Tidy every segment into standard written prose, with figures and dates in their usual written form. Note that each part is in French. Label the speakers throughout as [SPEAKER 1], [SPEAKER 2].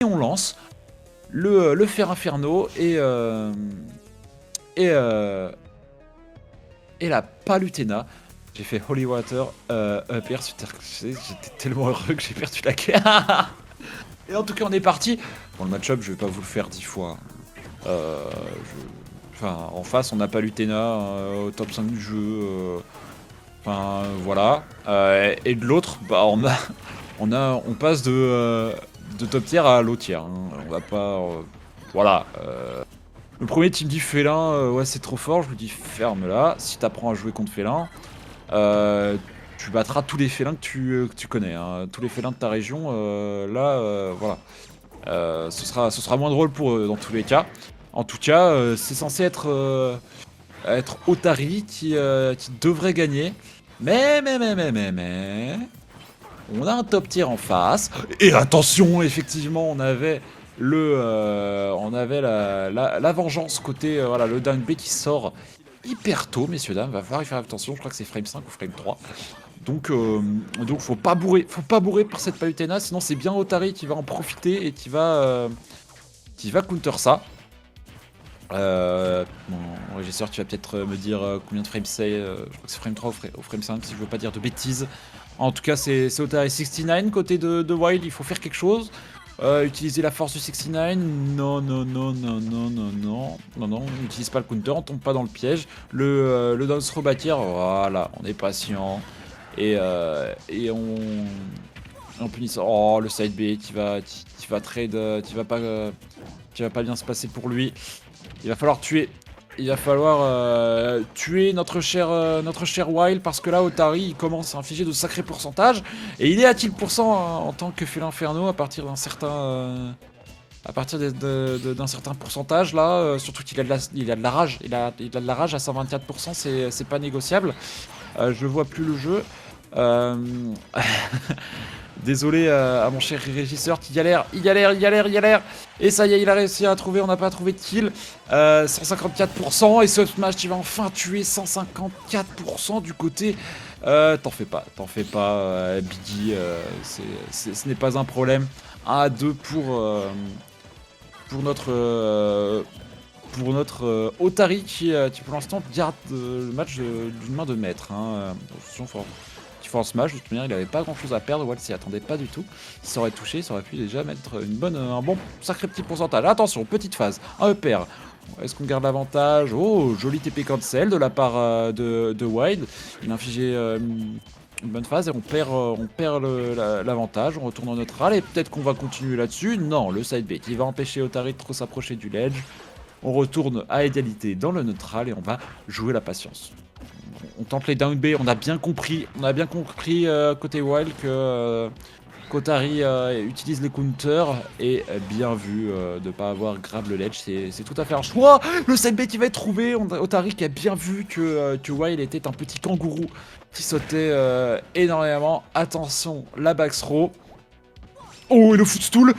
[SPEAKER 1] Et on lance le fer inferno et la palutena. J'ai fait Holy Water upper, j'étais tellement heureux que j'ai perdu la guerre. Et en tout cas, on est parti. Bon, le match-up, je vais pas vous le faire 10 fois. Enfin, en face, on n'a pas Lutena au top 5 du jeu. Enfin, voilà. Et de l'autre, bah, on passe de top tier à low tier. Hein. On va pas. Voilà. Le premier team dit Félin, ouais, c'est trop fort. Je lui dis ferme-la. Si t'apprends à jouer contre Félin, tu battras tous les félins que tu connais. Hein. Tous les félins de ta région. Voilà. Ce sera moins drôle pour eux dans tous les cas. En tout cas, c'est censé être Otari qui devrait gagner. Mais, on a un top tier en face. Et attention, effectivement, on avait la vengeance côté voilà, le down B qui sort hyper tôt, messieurs dames. Va falloir y faire attention. Je crois que c'est frame 5 ou frame 3. Donc faut pas bourrer par cette palutena, sinon c'est bien Otari qui va en profiter et qui va counter ça. Mon régisseur, tu vas peut-être me dire combien de frames c'est, je crois que c'est frame 3 ou frame 5 si je veux pas dire de bêtises. En tout cas c'est Otari 69 côté de Wild, il faut faire quelque chose. Utiliser la force du 69, non, on n'utilise pas le counter, on tombe pas dans le piège. Le down throw bâtir, voilà, on est patient. Et on punit ça. Oh, le side B qui va trade, qui va pas bien se passer pour lui. Il va falloir tuer. Il va falloir tuer notre cher Wild parce que là Otari il commence à infliger de sacrés pourcentages et il est à 1000% en tant que Félin Inferno à partir d'un certain d'un certain pourcentage là, surtout qu'il a de la rage, il a de la rage à 124%, c'est pas négociable. Je vois plus le jeu. Désolé à mon cher régisseur qui galère, il galère. Et ça y est, il a réussi à trouver, on n'a pas trouvé de kill. 154% et ce smash qui va enfin tuer 154% du côté. T'en fais pas, Biggie, ce n'est pas un problème. 1 à 2 pour notre Otari qui pour l'instant garde le match d'une main de maître. Hein. Attention, faut en smash, de toute manière il avait pas grand chose à perdre, Walt s'y attendait pas du tout. Il s'aurait touché, il aurait pu déjà mettre un bon sacré petit pourcentage. Attention, petite phase, un upper. Est-ce qu'on garde l'avantage? Oh, joli TP cancel de la part de Wild. Il a infligé une bonne phase et on perd l'avantage. On retourne en neutral et peut-être qu'on va continuer là-dessus. Non, le side bait qui va empêcher Otari de trop s'approcher du ledge. On retourne à égalité dans le neutral et on va jouer la patience. On tente les down B, on a bien compris côté Wild que Kotari utilise les counters et bien vu de ne pas avoir grave le ledge, c'est tout à fait un choix. Le side B qui va être trouvé, Otari qui a bien vu que Wild était un petit kangourou qui sautait énormément. Attention, la back throw. Oh, et le footstool,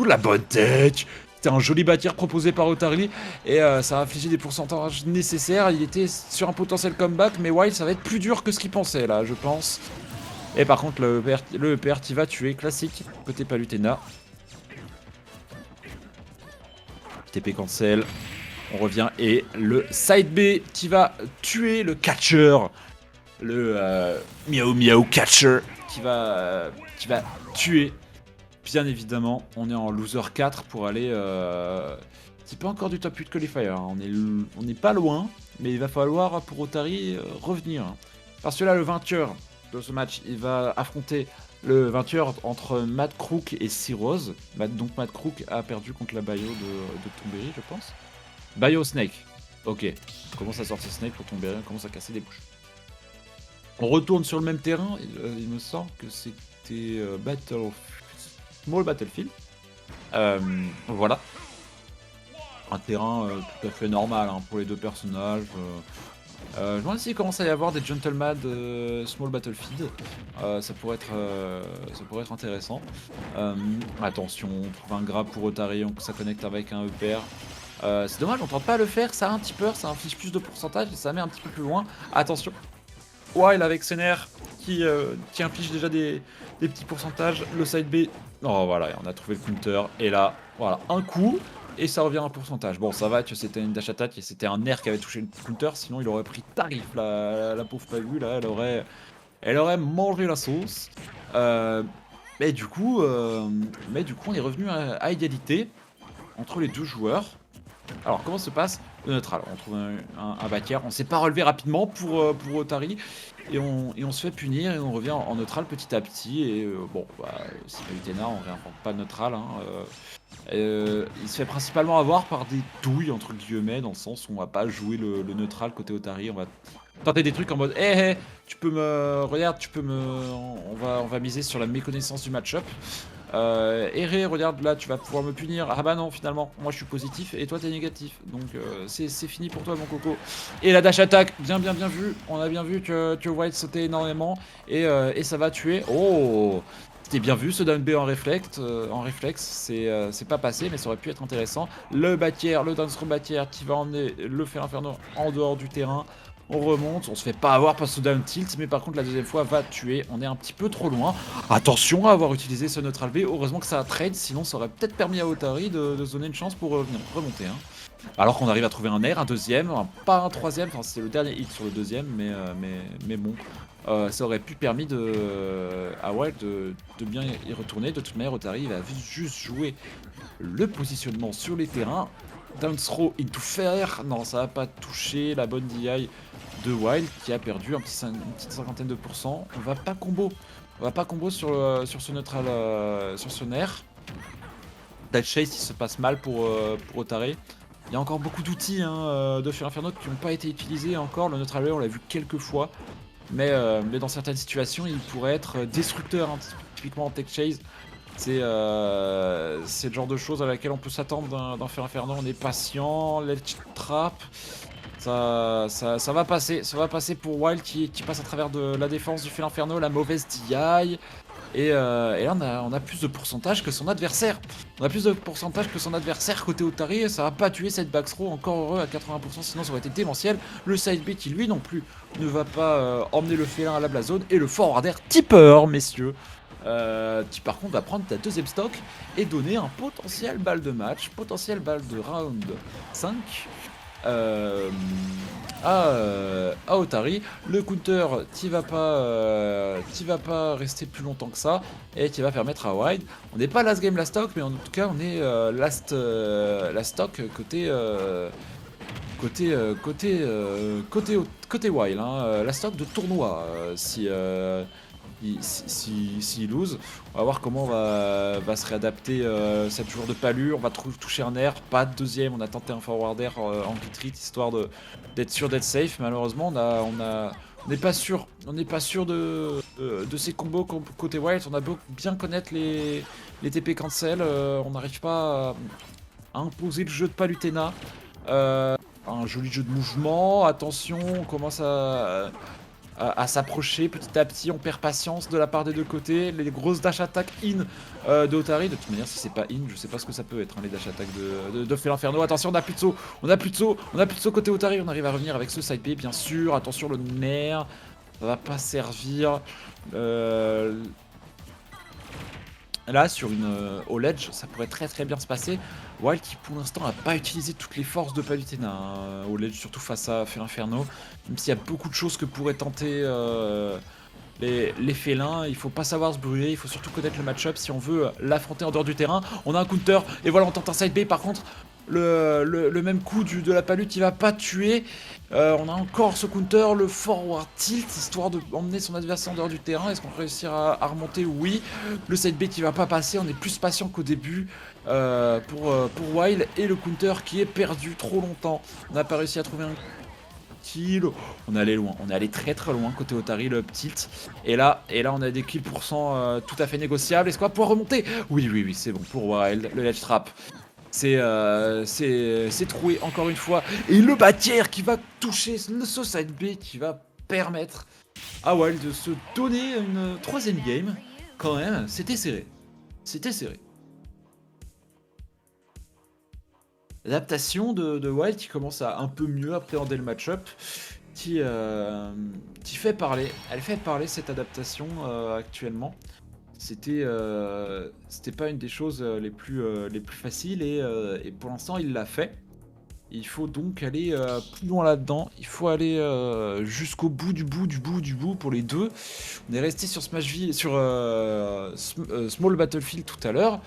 [SPEAKER 1] la bonne tech. C'était un joli bâtir proposé par Otari et ça a infligé des pourcentages nécessaires. Il était sur un potentiel comeback, mais Wild ça va être plus dur que ce qu'il pensait là, je pense. Et par contre, le EPR qui va tuer, classique, côté Palutena. TP cancel, on revient et le side B qui va tuer le catcher. Le miaou miaou catcher qui va tuer. Bien évidemment, on est en loser 4 pour aller... C'est pas encore du top 8 qualifier, hein. On est pas loin, mais il va falloir pour Otari revenir. Parce que là, le vainqueur de ce match, il va affronter le vainqueur entre Matt Crook et Cyrose. Donc Matt Crook a perdu contre la Bayo de Tomberry, je pense. Bayo Snake. Ok, on commence à sortir Snake pour Tomberry, on commence à casser des bouches. On retourne sur le même terrain, il me semble que c'était Small Battlefield. Voilà. Un terrain tout à fait normal hein, pour les deux personnages. Je me demande s'il commence à y avoir des gentlemen de Small Battlefield. Ça pourrait être intéressant. Attention, on trouve un grab pour Otari, ça connecte avec un EPR. C'est dommage, on tente pas à le faire, ça a un petit peur, ça inflige plus de pourcentage et ça met un petit peu plus loin. Attention. Wild avec Sener qui inflige déjà des petits pourcentages. Le side B Oh voilà, on a trouvé le counter. Et là, voilà, un coup. Et ça revient à un pourcentage. Bon, ça va que c'était une dash attack et c'était un air qui avait touché le counter. Sinon, il aurait pris tarif. La pauvre pas vue, là, elle aurait mangé la sauce. Euh, mais du coup, on est revenu à égalité entre les deux joueurs. Alors, comment se passe le neutral? On trouve un backer, on s'est pas relevé rapidement pour Otari, et on se fait punir, et on revient en neutral petit à petit, et bon, bah, c'est pas Utena, on réinvente pas le neutral, hein, il se fait principalement avoir par des douilles, entre guillemets, dans le sens où on va pas jouer le neutral côté Otari, on va tenter des trucs en mode hé, tu peux me. Regarde, tu peux me. On va miser sur la méconnaissance du match-up. Erré, regarde, là tu vas pouvoir me punir. Ah bah non, finalement, moi je suis positif et toi t'es négatif. Donc c'est fini pour toi, mon coco. Et la dash attack, bien vu. On a bien vu que White sautait énormément. Et ça va tuer. Oh! C'était bien vu ce down B en réflexe, c'est pas passé, mais ça aurait pu être intéressant. Le bâtière, le down throw bâtière qui va emmener le fer inferno en dehors du terrain. On remonte, on se fait pas avoir par ce down tilt, mais par contre la deuxième fois va tuer, on est un petit peu trop loin. Attention à avoir utilisé ce neutral B, heureusement que ça a trade, sinon ça aurait peut-être permis à Otari de se donner une chance pour remonter. Hein. Alors qu'on arrive à trouver un air, un deuxième, pas un troisième, enfin c'était le dernier hit sur le deuxième, mais bon. Ça aurait pu permis à Wild de bien y retourner. De toute manière, Otari va juste jouer le positionnement sur les terrains. Down throw into fair. Non, ça va pas toucher la bonne DI de Wild qui a perdu une petite cinquantaine de pourcents. On va pas combo. On va pas combo sur ce neutral, sur ce nerf. Dead Chase, il se passe mal pour Otari. Il y a encore beaucoup d'outils de Fer Inferno qui n'ont pas été utilisés encore. Le neutral on l'a vu quelques fois. Mais dans certaines situations, il pourrait être destructeur, hein, typiquement en Tech Chase. C'est le genre de choses à laquelle on peut s'attendre d'un Fer Inferno. On est patient, l'Elch Trap. Ça va passer pour Wild qui passe à travers de la défense du Fer Inferno, la mauvaise DI. Et là, on a plus de pourcentage que son adversaire. On a plus de pourcentage que son adversaire côté Otari. Ça va pas tuer cette backthrow, encore heureux à 80%, sinon ça aurait été démentiel. Le side B qui lui non plus ne va pas emmener le félin à la blazone. Et le forwarder tipper, messieurs. Qui par contre va prendre ta deuxième stock et donner un potentiel balle de match, potentiel balle de round 5 à Otari. Le counter, t'y vas pas rester plus longtemps que ça, et qui va permettre à Wild. On n'est pas last game last stock, mais en tout cas on est last stock côté Wild, hein, la stock de tournoi, s'il lose. On va voir comment va se réadapter cette joueur de Palu. On va toucher un air, pas de deuxième. On a tenté un forwarder en retreat histoire d'être sûr d'être safe. Malheureusement, on n'est pas sûr. On n'est pas sûr de ces combos côté Wild. On a beau bien connaître les TP cancel. On n'arrive pas à imposer le jeu de Palutena. Un joli jeu de mouvement. Attention, on commence à s'approcher petit à petit, on perd patience de la part des deux côtés, les grosses dash attack in de Otari. De toute manière, si c'est pas in, je sais pas ce que ça peut être, hein, les dash attack de Fel Inferno. Attention, on a plus de saut, on a plus de saut côté Otari. On arrive à revenir avec ce side B, bien sûr. Attention, le nerf, ça va pas servir. Là, sur une au ledge, ça pourrait très bien se passer. Wild qui pour l'instant n'a pas utilisé toutes les forces de Palutena au ledge, surtout face à Fer Inferno. Même s'il y a beaucoup de choses que pourraient tenter les félins, il faut pas savoir se brûler, il faut surtout connaître le match-up si on veut l'affronter en dehors du terrain. On a un counter, et voilà, on tente un side B. Par contre, le même coup de la palute, il va pas tuer. On a encore ce counter, le forward tilt, histoire d'emmener son adversaire en dehors du terrain. Est-ce qu'on va réussir à remonter? Oui. Le side B qui va pas passer, on est plus patient qu'au début pour Wild. Et le counter qui est perdu trop longtemps. On n'a pas réussi à trouver un kill. On est allé loin, on est allé très loin côté Otari, le up tilt. Et là on a des kills pourcents tout à fait négociables. Est-ce qu'on va pouvoir remonter? Oui, c'est bon pour Wild. Le ledge trap. C'est troué encore une fois. Et le bâtière qui va toucher le side B qui va permettre à Wild de se donner une troisième game. Quand même, c'était serré. C'était serré. L'adaptation de Wild qui commence à un peu mieux appréhender le match-up. Qui fait parler. Elle fait parler cette adaptation actuellement. c'était pas une des choses les plus faciles et pour l'instant il l'a fait. Il faut donc aller plus loin là-dedans. Il faut aller jusqu'au bout du bout du bout du bout pour les deux. On est resté sur Smashville, sur Small Battlefield tout à l'heure.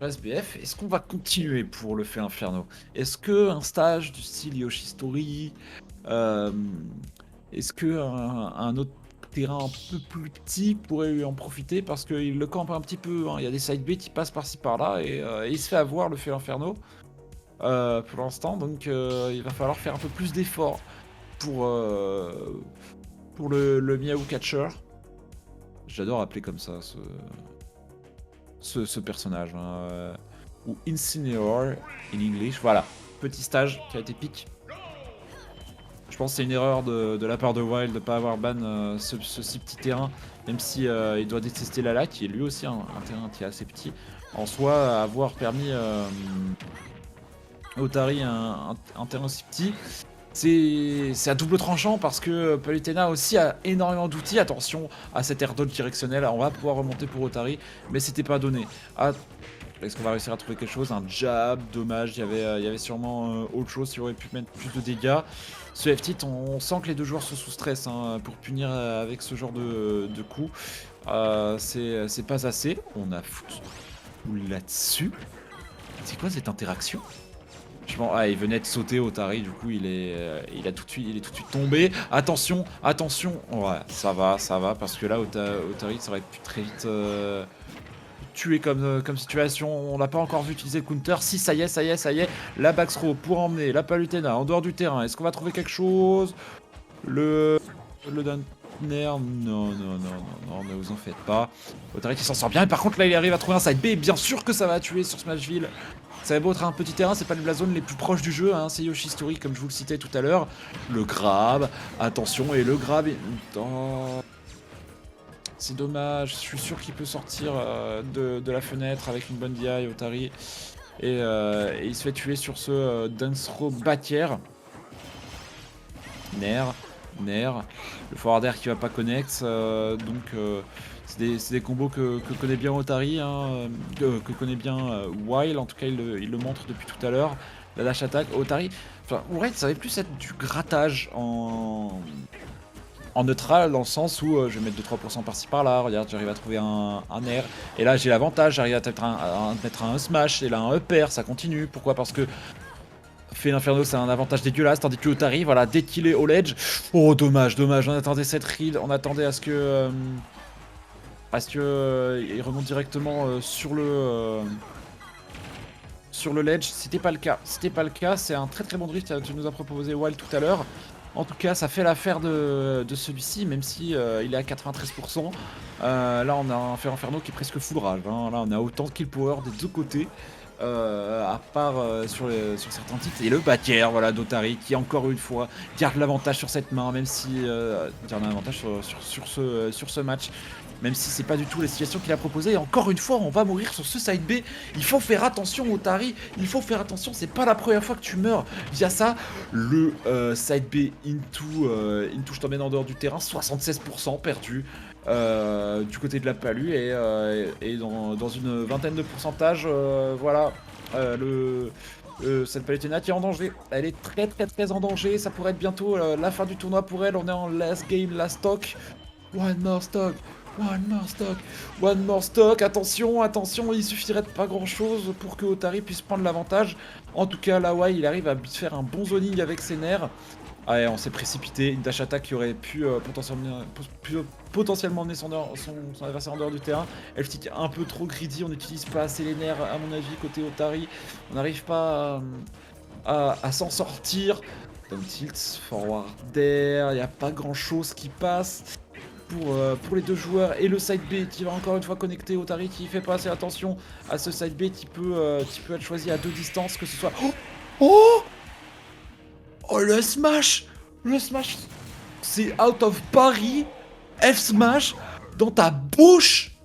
[SPEAKER 1] SBF, est-ce qu'on va continuer pour le fait Inferno? Est-ce que un stage du style Yoshi Story, euh, est-ce que un autre terrain un peu plus petit pourrait lui en profiter parce qu'il le campe un petit peu, hein. Il y a des side bait qui passent par-ci par-là et il se fait avoir le fait Inferno pour l'instant, donc il va falloir faire un peu plus d'efforts pour le Miaou Catcher. J'adore appeler comme ça ce personnage, hein, ou Incineroar in English. Voilà, petit stage qui a été pique. Je pense que c'est une erreur de la part de Wild de ne pas avoir ban ce si petit terrain, même si il doit détester la lac, qui est lui aussi un terrain qui est assez petit. En soi, avoir permis Otari un terrain aussi petit, c'est à double tranchant parce que Palutena aussi a énormément d'outils. Attention à cette air dodge directionnel, on va pouvoir remonter pour Otari, mais c'était pas donné. Est-ce qu'on va réussir à trouver quelque chose? Un jab, dommage, il y avait sûrement autre chose qui aurait pu mettre plus de dégâts. Ce F-Tit, on sent que les deux joueurs sont sous stress hein, pour punir avec ce genre de coup. C'est pas assez, on a foutu là-dessus. C'est quoi cette interaction? Il venait de sauter Otari, du coup il est tout de suite tombé. Attention, attention. Ouais, ça va, parce que là Otari ça aurait pu très vite tuer comme situation. On l'a pas encore vu utiliser le counter. Si, ça y est. La backthrow pour emmener la Palutena en dehors du terrain. Est-ce qu'on va trouver quelque chose? Le Downer, non, ne vous en faites pas. Otari qui s'en sort bien, et par contre là il arrive à trouver un side B, et bien sûr que ça va tuer sur Smashville. Ça va beau être un petit terrain, c'est pas la zone les plus proches du jeu, hein, c'est Yoshi Story comme je vous le citais tout à l'heure. Le grab, attention, et le grab est... Oh. C'est dommage, je suis sûr qu'il peut sortir de la fenêtre avec une bonne DI, Otari. Et il se fait tuer sur ce dance throw backier. Nair, le forward air qui va pas connect, donc c'est des combos que connaît bien Otari, hein, que connaît bien Wild, en tout cas il le montre depuis tout à l'heure. La dash attack, Otari, enfin ouais, ça va plus être du grattage en neutral, dans le sens où je vais mettre 2-3% par-ci par-là, regarde j'arrive à trouver un air, et là j'ai l'avantage, j'arrive à mettre un smash, et là un up air, ça continue, pourquoi? Parce que fait l'Inferno, c'est un avantage dégueulasse, tandis que Otari, voilà, dès qu'il est au ledge, oh dommage, on attendait cette read, on attendait à ce que il remonte directement sur le ledge. C'était pas le cas, c'est un très bon drift que tu nous as proposé Wild tout à l'heure. En tout cas, ça fait l'affaire de celui-ci, même si il est à 93%. Là, on a un fait Inferno qui est presque full rage, hein. Là, on a autant de kill power des deux côtés. À part sur certains titres, et le backer, voilà, d'Otari qui encore une fois garde l'avantage sur cette main, même si garde l'avantage sur ce match, même si c'est pas du tout la situation qu'il a proposée. Et encore une fois, on va mourir sur ce side B. Il faut faire attention, Otari, il faut faire attention, c'est pas la première fois que tu meurs via ça. Le side B into je t'emmène en dehors du terrain, 76% perdu. Du côté de la Palu et dans une vingtaine de pourcentages, voilà, cette Palutena qui est en danger, elle est très en danger, ça pourrait être bientôt la fin du tournoi pour elle, on est en last game, last stock, one more stock, attention, il suffirait de pas grand chose pour que Otari puisse prendre l'avantage. En tout cas là ouais, il arrive à faire un bon zoning avec ses nerfs. Ah ouais, on s'est précipité, une dash attack qui aurait pu potentiellement emmener son adversaire en dehors du terrain. Elftic un peu trop greedy, on n'utilise pas assez les nerfs à mon avis côté Otari. On n'arrive pas à s'en sortir. Down tilt, forward air, il n'y a pas grand chose qui passe pour les deux joueurs. Et le side B qui va encore une fois connecter Otari qui fait pas assez attention à ce side B qui peut être choisi à deux distances, que ce soit... Oh le smash, c'est out of Paris, F smash dans ta bouche.